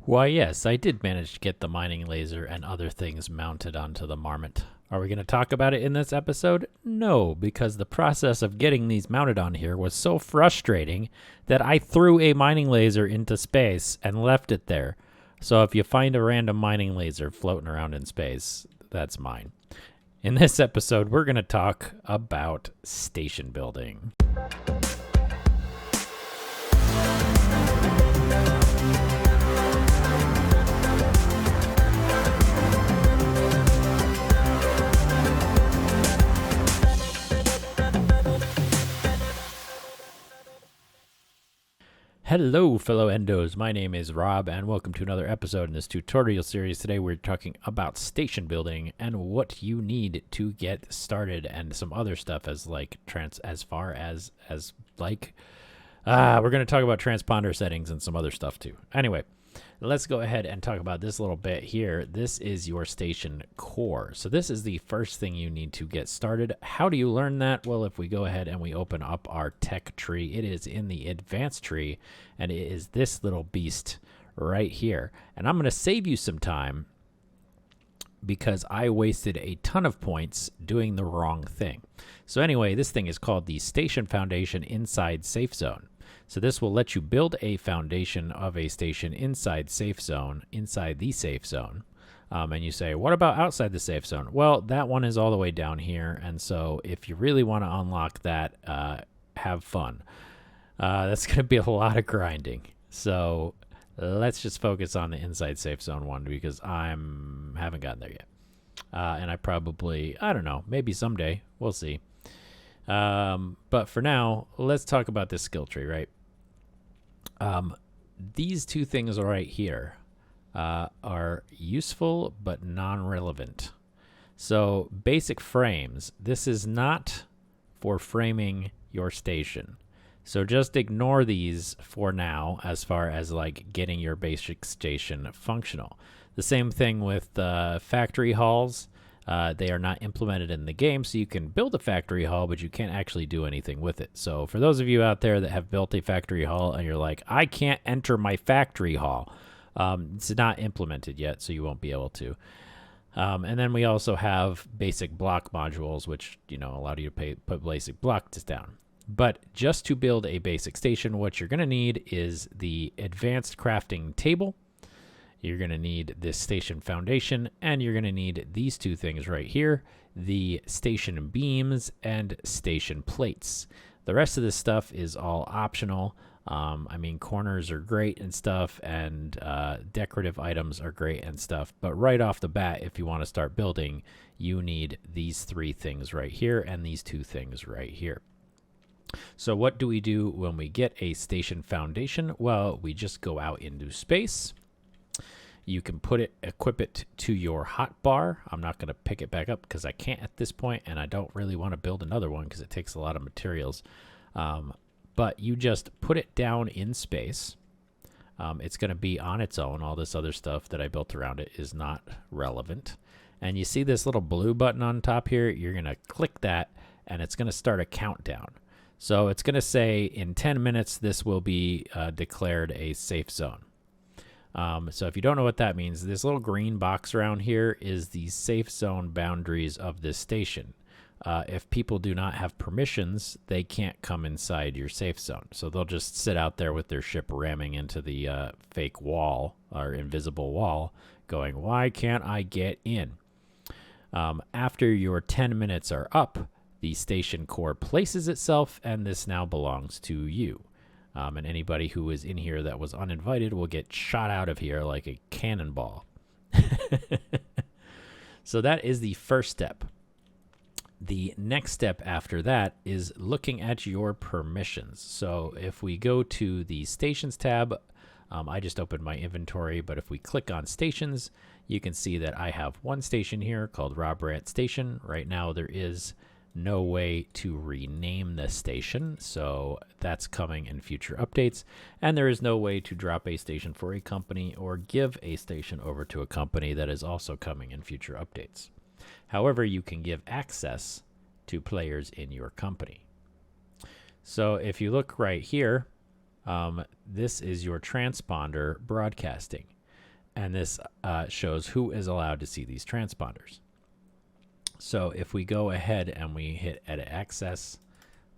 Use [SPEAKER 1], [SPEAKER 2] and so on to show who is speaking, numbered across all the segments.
[SPEAKER 1] Why, yes, I did manage to get the mining laser and other things mounted onto the Marmot. Are we going to talk about it in this episode? No, because the process of getting these mounted on here was so frustrating that I threw a mining laser into space and left it there. So if you find a random mining laser floating around in space, that's mine. In this episode, we're going to talk about station building. Hello, fellow endos. My name is Rob, and welcome to another episode in this tutorial series. Today, we're talking about station building and what you need to get started, and some other stuff as we're going to talk about transponder settings and some other stuff too. Anyway, let's go ahead and talk about this little bit here. This is your station core. So this is the first thing you need to get started. How do you learn that? Well, if we go ahead and we open up our tech tree, it is in the advanced tree, and it is this little beast right here. And I'm going to save you some time because I wasted a ton of points doing the wrong thing. So anyway, this thing is called the Station Foundation Inside Safe Zone. So this will let you build a foundation of a station inside the safe zone. And you say, what about outside the safe zone? Well, that one is all the way down here. And so if you really want to unlock that, have fun. That's going to be a lot of grinding. So let's just focus on the inside safe zone one because haven't gotten there yet. And I don't know, maybe someday. We'll see. But for now, let's talk about this skill tree, right? These two things right here are useful but non-relevant. So basic frames, this is not for framing your station. So just ignore these for now as far as like getting your basic station functional. The same thing with factory halls. They are not implemented in the game, so you can build a factory hall, but you can't actually do anything with it. So for those of you out there that have built a factory hall and you're like, I can't enter my factory hall, it's not implemented yet, so you won't be able to. And then we also have basic block modules, which allow you to put basic blocks down. But just to build a basic station, what you're going to need is the advanced crafting table. You're going to need this station foundation, and you're going to need these two things right here, the station beams and station plates. The rest of this stuff is all optional. Corners are great and stuff, and decorative items are great and stuff. But right off the bat, if you want to start building, you need these three things right here and these two things right here. So what do we do when we get a station foundation? Well, we just go out into space. You can equip it to your hotbar. I'm not going to pick it back up because I can't at this point, and I don't really want to build another one because it takes a lot of materials. But you just put it down in space. It's going to be on its own. All this other stuff that I built around it is not relevant. And you see this little blue button on top here? You're going to click that, and it's going to start a countdown. So it's going to say in 10 minutes, this will be declared a safe zone. So if you don't know what that means, this little green box around here is the safe zone boundaries of this station. If people do not have permissions, they can't come inside your safe zone. So they'll just sit out there with their ship ramming into the fake wall or invisible wall going, why can't I get in? After your 10 minutes are up, the station core places itself, and this now belongs to you. And anybody who is in here that was uninvited will get shot out of here like a cannonball. So that is the first step. The next step after that is looking at your permissions. So if we go to the Stations tab, I just opened my inventory, but if we click on Stations, you can see that I have one station here called RobRantz Station. Right now there is no way to rename the station, so that's coming in future updates. And there is no way to drop a station for a company or give a station over to a company. That is also coming in future updates. However, you can give access to players in your company. So if you look right here, this is your transponder broadcasting. and this shows who is allowed to see these transponders. So if we go ahead and we hit edit access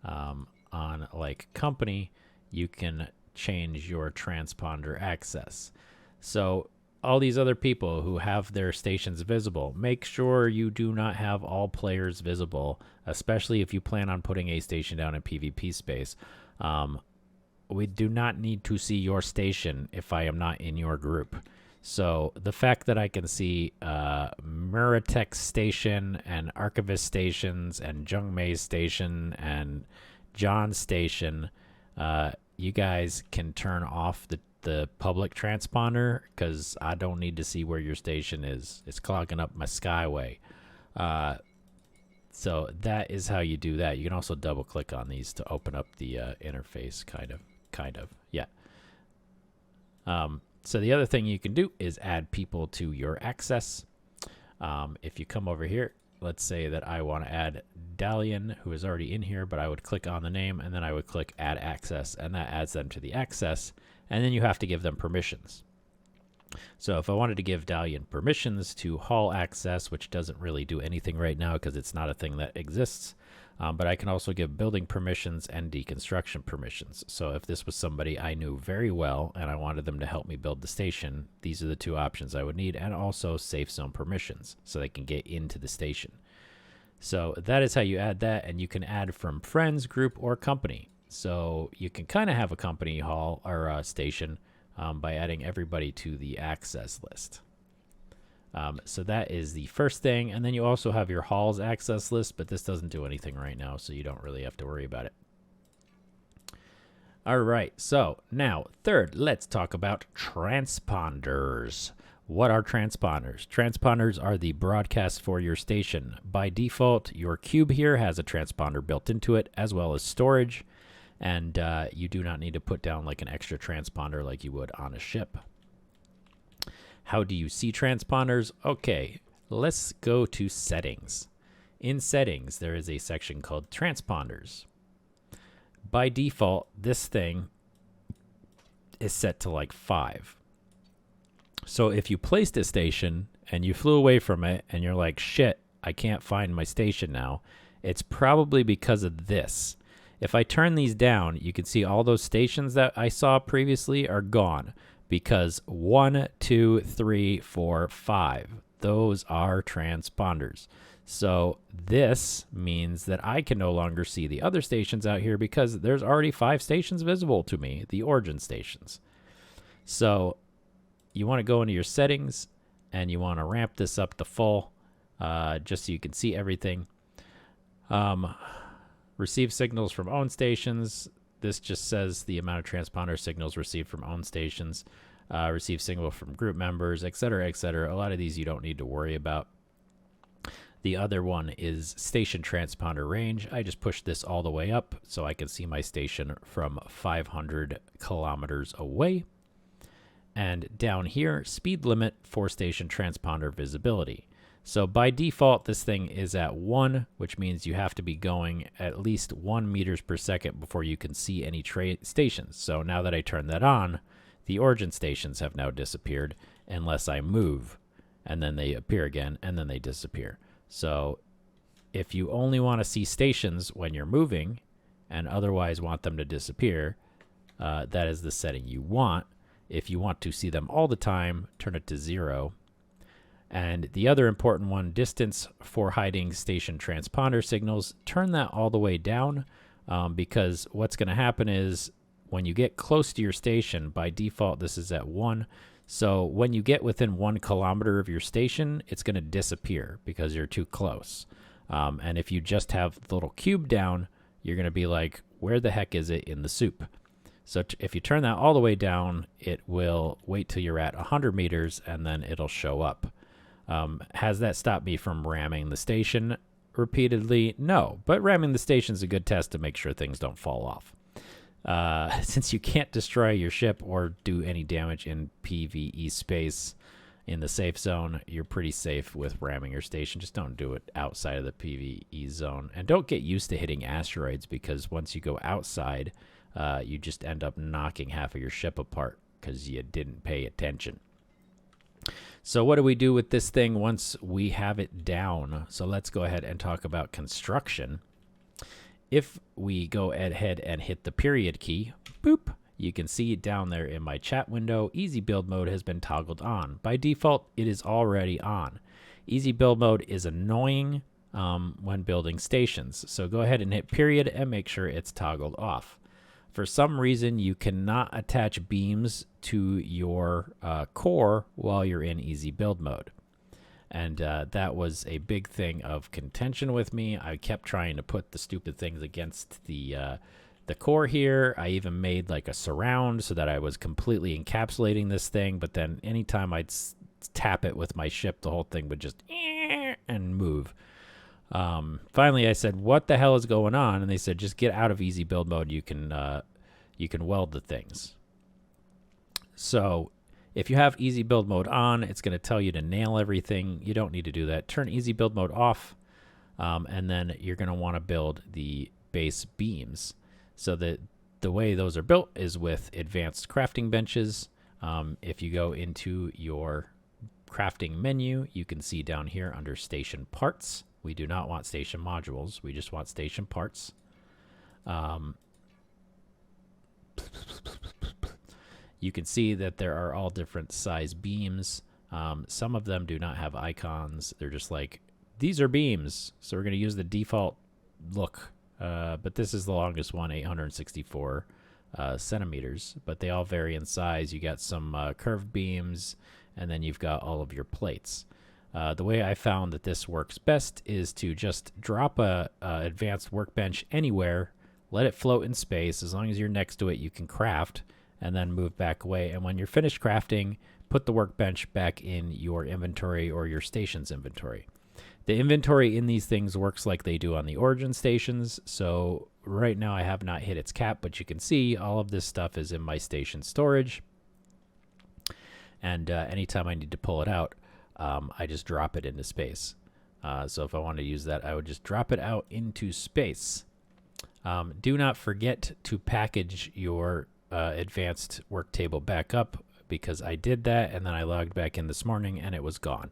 [SPEAKER 1] on like company, you can change your transponder access. So all these other people who have their stations visible, make sure you do not have all players visible, especially if you plan on putting a station down in PvP space. We do not need to see your station if I am not in your group. So the fact that I can see Muratek station and Archivist stations and Jungmei's station and John's station, you guys can turn off the public transponder, because I don't need to see where your station is. It's clogging up my skyway. So that is how you do that. You can also double click on these to open up the interface, kind of. Yeah. So the other thing you can do is add people to your access. If you come over here, let's say that I want to add Dalian, who is already in here, but I would click on the name and then I would click add access, and that adds them to the access. And then you have to give them permissions. So if I wanted to give Dalian permissions to hall access, which doesn't really do anything right now because it's not a thing that exists, but I can also give building permissions and deconstruction permissions. So if this was somebody I knew very well and I wanted them to help me build the station, these are the two options I would need, and also safe zone permissions so they can get into the station. So that is how you add that, and you can add from friends, group, or company. So you can kind of have a company hall or station by adding everybody to the access list. So that is the first thing. And then you also have your halls access list, but this doesn't do anything right now, so you don't really have to worry about it. All right, so now third, let's talk about transponders. What are transponders? Transponders are the broadcast for your station. By default, your cube here has a transponder built into it, as well as storage. And you do not need to put down like an extra transponder like you would on a ship. How do you see transponders? Okay, let's go to settings. In settings, there is a section called transponders. By default, this thing is set to like 5. So if you placed a station and you flew away from it and you're like, shit, I can't find my station now, it's probably because of this. If I turn these down, you can see all those stations that I saw previously are gone, because 1, 2, 3, 4, 5, those are transponders. So this means that I can no longer see the other stations out here because there's already 5 stations visible to me, the origin stations. So you want to go into your settings and you want to ramp this up to full, just so you can see everything. Receive signals from own stations. This just says the amount of transponder signals received from own stations. Receive signal from group members, etc., etc. A lot of these you don't need to worry about. The other one is station transponder range. I just pushed this all the way up so I can see my station from 500 kilometers away. And down here, speed limit for station transponder visibility. So by default, this thing is at 1, which means you have to be going at least 1 meters per second before you can see any stations. So now that I turn that on, the origin stations have now disappeared unless I move, and then they appear again, and then they disappear. So if you only want to see stations when you're moving and otherwise want them to disappear, that is the setting you want. If you want to see them all the time, turn it to 0. And the other important one, distance for hiding station transponder signals, turn that all the way down, because what's going to happen is when you get close to your station, by default this is at 1. So when you get within 1 kilometer of your station, it's going to disappear because you're too close. And if you just have the little cube down, you're going to be like, where the heck is it in the soup? So if you turn that all the way down, it will wait till you're at 100 meters and then it'll show up. Has that stopped me from ramming the station repeatedly? No, but ramming the station is a good test to make sure things don't fall off. Since you can't destroy your ship or do any damage in PvE space in the safe zone, you're pretty safe with ramming your station. Just don't do it outside of the PvE zone. And don't get used to hitting asteroids, because once you go outside, you just end up knocking half of your ship apart because you didn't pay attention. So what do we do with this thing once we have it down? So let's go ahead and talk about construction. If we go ahead and hit the period key, boop, you can see down there in my chat window, easy build mode has been toggled on. By default, it is already on. Easy build mode is annoying when building stations. So go ahead and hit period and make sure it's toggled off. For some reason, you cannot attach beams to your core while you're in easy build mode. And that was a big thing of contention with me. I kept trying to put the stupid things against the core here. I even made like a surround so that I was completely encapsulating this thing. But then anytime I'd tap it with my ship, the whole thing would just and move. Finally, I said, "What the hell is going on?" And they said, "Just get out of easy build mode. You can weld the things." So if you have easy build mode on, it's going to tell you to nail everything. You don't need to do that. Turn easy build mode off, and then you're going to want to build the base beams. So that the way those are built is with advanced crafting benches. If you go into your crafting menu, you can see down here under station parts. We do not want station modules. We just want station parts. You can see that there are all different size beams. Some of them do not have icons. They're just like, these are beams. So we're going to use the default look. But this is the longest one, 864 centimeters. But they all vary in size. You got some curved beams, and then you've got all of your plates. The way I found that this works best is to just drop a advanced workbench anywhere, let it float in space. As long as you're next to it, you can craft, and then move back away. And when you're finished crafting, put the workbench back in your inventory or your station's inventory. The inventory in these things works like they do on the origin stations. So right now I have not hit its cap, but you can see all of this stuff is in my station storage. And anytime I need to pull it out, I just drop it into space. So if I want to use that, I would just drop it out into space. Do not forget to package your advanced work table back up, because I did that and then I logged back in this morning and it was gone.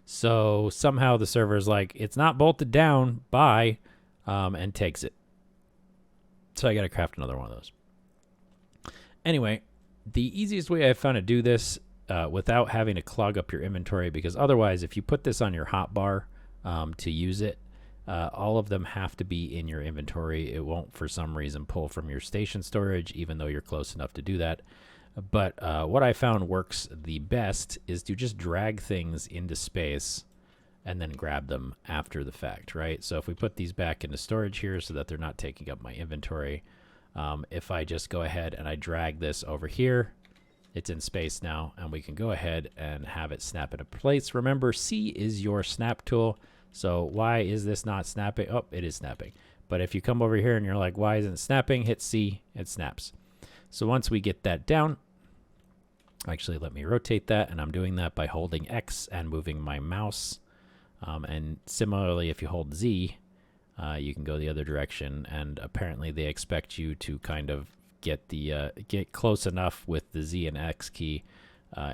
[SPEAKER 1] So somehow the server is like, it's not bolted down, bye, and takes it. So I got to craft another one of those. Anyway, the easiest way I found to do this without having to clog up your inventory, because otherwise if you put this on your hotbar to use it, all of them have to be in your inventory. It won't for some reason pull from your station storage, even though you're close enough to do that. But what I found works the best is to just drag things into space and then grab them after the fact, right? So if we put these back into storage here so that they're not taking up my inventory, if I just go ahead and I drag this over here, it's in space now, and we can go ahead and have it snap into place. Remember, C is your snap tool. So why is this not snapping? Oh, it is snapping. But if you come over here and you're like, why isn't it snapping? Hit C, it snaps. So once we get that down, actually let me rotate that, and I'm doing that by holding X and moving my mouse. And similarly, if you hold Z, you can go the other direction, and apparently they expect you to kind of get close enough with the Z and X key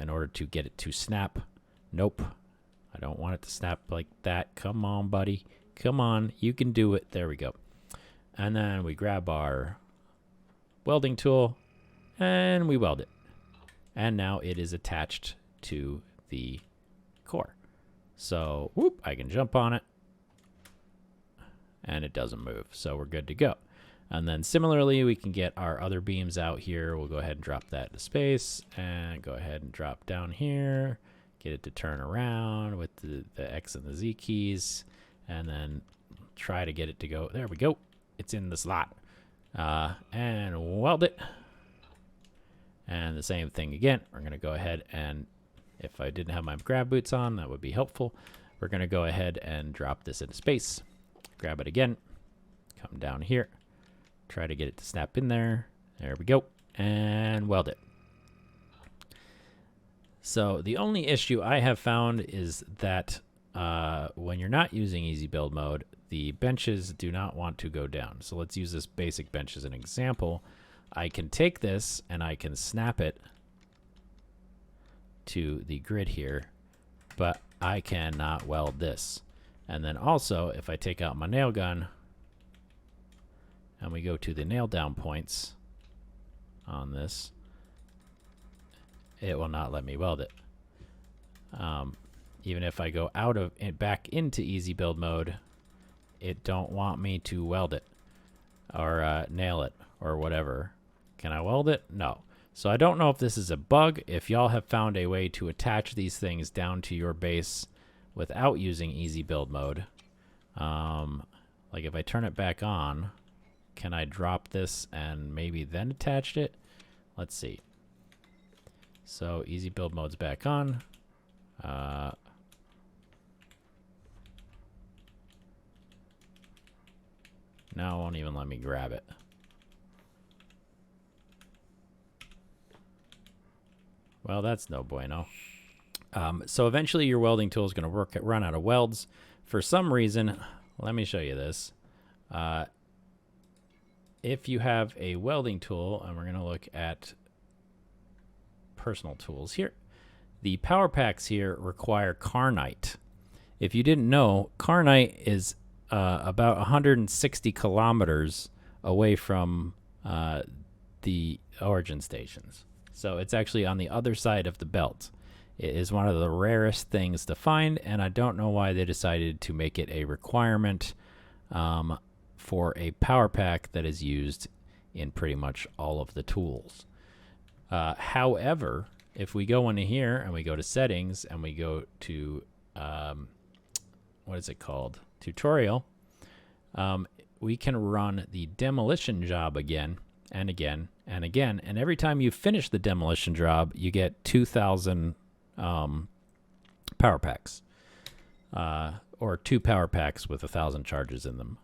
[SPEAKER 1] in order to get it to snap. Nope. I don't want it to snap like that. Come on, buddy. Come on. You can do it. There we go. And then we grab our welding tool and we weld it. And now it is attached to the core. So, whoop, I can jump on it and it doesn't move. So we're good to go. And then similarly, we can get our other beams out here. We'll go ahead and drop that to space and go ahead and drop down here. Get it to turn around with the X and the Z keys, and then try to get it to go. There we go. It's in the slot. And weld it. And the same thing again. We're going to go ahead and, if I didn't have my grab boots on, that would be helpful. We're going to go ahead and drop this into space. Grab it again. Come down here. Try to get it to snap in there. There we go. And weld it. So the only issue I have found is that when you're not using easy build mode, the benches do not want to go down. So let's use this basic bench as an example. I can take this and I can snap it to the grid here. but I cannot weld this. And then also, if I take out my nail gun and we go to the nail down points on this, it will not let me weld it. Even if I go out of it back into easy build mode, it don't want me to weld it or nail it or whatever. Can I weld it? No. So I don't know if this is a bug. If y'all have found a way to attach these things down to your base without using easy build mode, like if I turn it back on, can I drop this and maybe then attach it? Let's see. So easy build mode's back on. Now it won't even let me grab it. Well, that's no bueno. So eventually your welding tool is going to run out of welds. For some reason, let me show you this. If you have a welding tool, and we're going to look at personal tools here, the power packs here require Carnite. If you didn't know, Carnite is about 160 kilometers away from the origin stations. So it's actually on the other side of the belt. It is one of the rarest things to find, and I don't know why they decided to make it a requirement for a power pack that is used in pretty much all of the tools. However, if we go into here and we go to settings and we go to, what is it called? Tutorial, we can run the demolition job again and again and again. And every time you finish the demolition job, you get 2,000 power packs, or 2 power packs with 1,000 charges in them.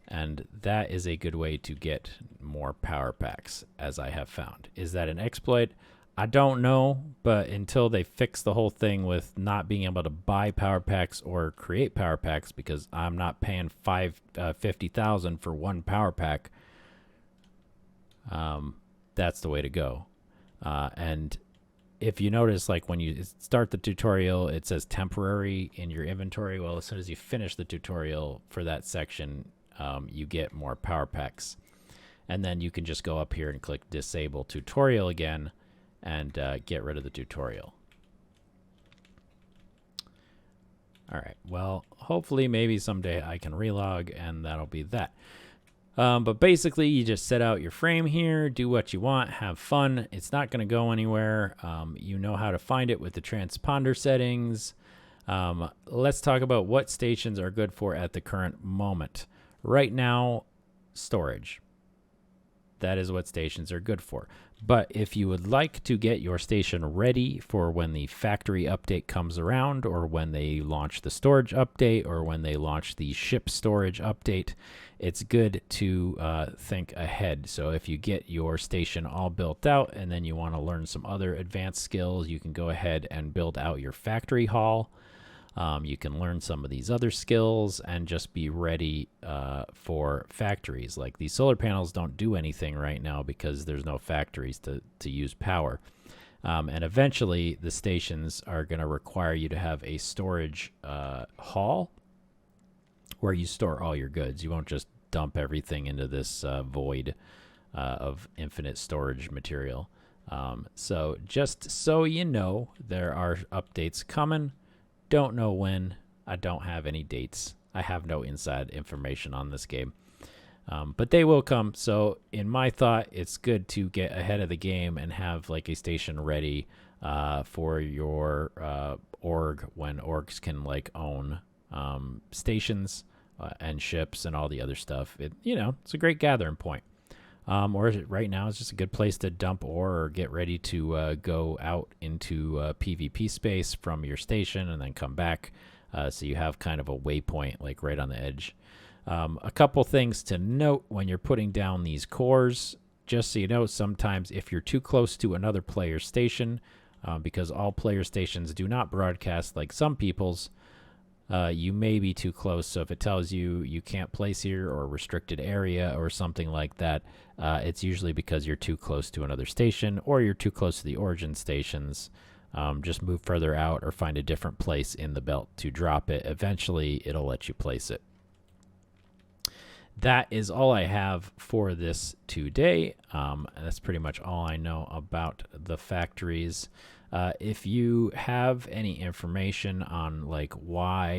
[SPEAKER 1] And that is a good way to get more power packs, as I have found. Is that an exploit? I don't know, but until they fix the whole thing with not being able to buy power packs or create power packs, because I'm not paying 50,000 for 1 power pack, that's the way to go. And if you notice, like when you start the tutorial, it says temporary in your inventory. Well, as soon as you finish the tutorial for that section, you get more power packs. And then you can just go up here and click disable tutorial again and get rid of the tutorial. All right, well, hopefully maybe someday I can relog and that'll be that. But basically you just set out your frame here, do what you want, have fun. It's not going to go anywhere. You know how to find it with the transponder settings. Let's talk about what stations are good for at the current moment. Right now, storage. That is what stations are good for. But if you would like to get your station ready for when the factory update comes around, or when they launch the storage update, or when they launch the ship storage update, it's good to think ahead. So if you get your station all built out and then you want to learn some other advanced skills, you can go ahead and build out your factory hall. You can learn some of these other skills and just be ready for factories. Like these solar panels don't do anything right now because there's no factories to use power. And eventually the stations are going to require you to have a storage hall where you store all your goods. You won't just dump everything into this void of infinite storage material. So just so you know, there are updates coming. Don't know when. I don't have any dates. I have no inside information on this game. But they will come. So in my thought, it's good to get ahead of the game and have like a station ready for your org, when orgs can like own stations and ships and all the other stuff. It's a great gathering point. Or right now it's just a good place to dump ore or get ready to go out into PvP space from your station and then come back. So you have kind of a waypoint like right on the edge. A couple things to note when you're putting down these cores, just so you know, sometimes if you're too close to another player's station, because all player stations do not broadcast like some people's, you may be too close. So if it tells you you can't place here or restricted area or something like that, it's usually because you're too close to another station or you're too close to the origin stations. Just move further out or find a different place in the belt to drop it. Eventually, it'll let you place it. That is all I have for this today. That's pretty much all I know about the factories. If you have any information on like why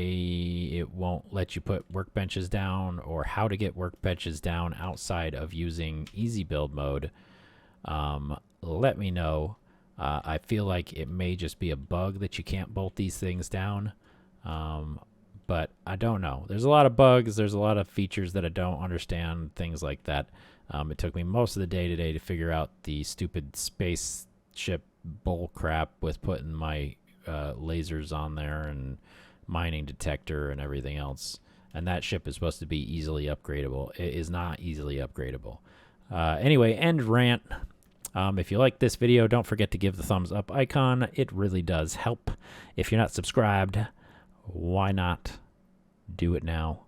[SPEAKER 1] it won't let you put workbenches down or how to get workbenches down outside of using easy build mode, let me know. I feel like it may just be a bug that you can't bolt these things down. But I don't know. There's a lot of bugs. There's a lot of features that I don't understand, things like that. It took me most of the day today to figure out the stupid spaceship bull crap with putting my lasers on there and mining detector and everything else. And that ship is supposed to be easily upgradable. It is not easily upgradable. Anyway, end rant. If you like this video, don't forget to give the thumbs up icon. It really does help. If you're not subscribed, why not do it now?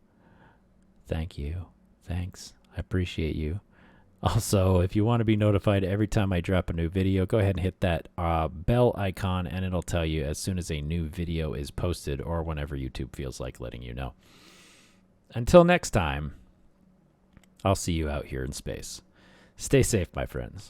[SPEAKER 1] Thank you. Thanks. I appreciate you. Also, if you want to be notified every time I drop a new video, go ahead and hit that bell icon, and it'll tell you as soon as a new video is posted or whenever YouTube feels like letting you know. Until next time, I'll see you out here in space. Stay safe, my friends.